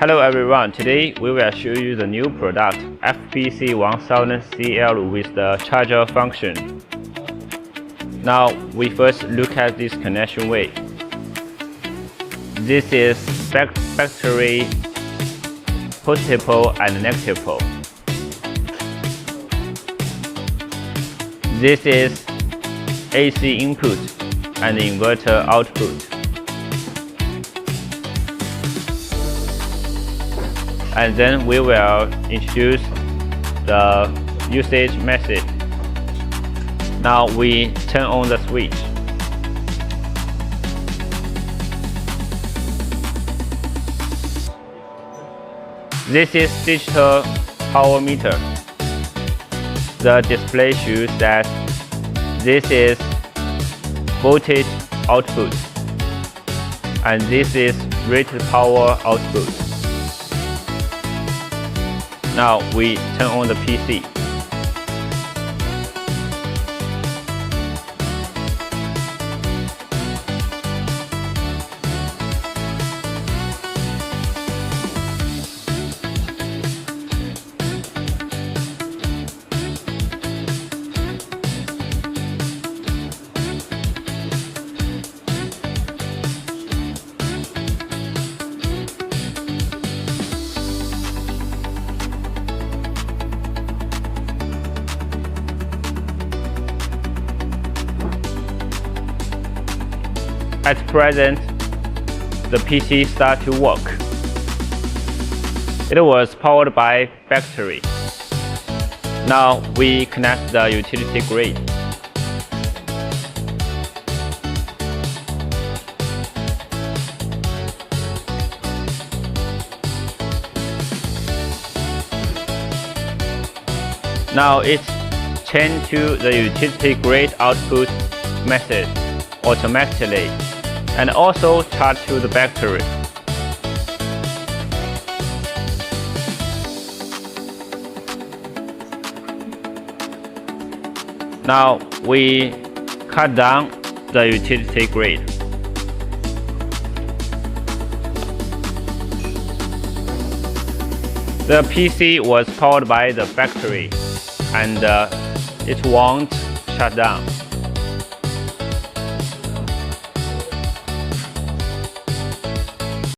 Hello everyone, today we will show you the new product FPC-1000CL with the charger function. Now we first look at this connection way. This is battery positive pole and negative pole. This is AC input and inverter output. And then we will introduce the usage method. Now we turn on the switch. This is digital power meter. The display shows that this is voltage output and this is rated power output. Now we turn on the PC. At present, the PC starts to work. It was powered by battery. Now we connect the utility grid. Now it's changed to the utility grid output method automatically, and also charged to the battery. Now we cut down the utility grid. The PC was powered by the battery and it won't shut down.